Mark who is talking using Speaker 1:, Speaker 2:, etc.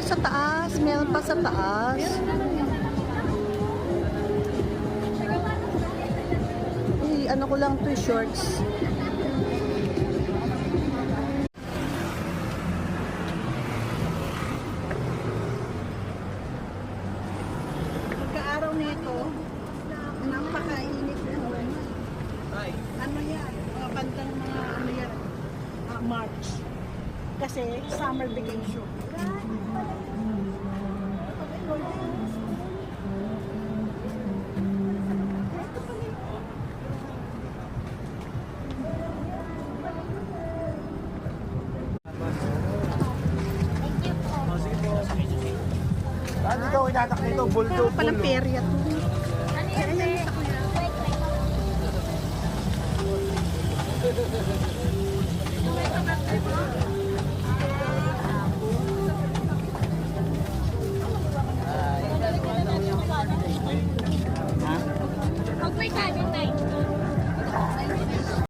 Speaker 1: sa taas. Meron pa sa taas. Ano ko lang to, shorts. Pagka-araw nito, napakainit na naman. Ano yan? Mga bandang mga ano yan? March. Kasi summer vacation.
Speaker 2: Saan ikaw inatak nito? Bulto,
Speaker 1: Pero palang perya to.
Speaker 3: Ano yan, te? Pag may kanin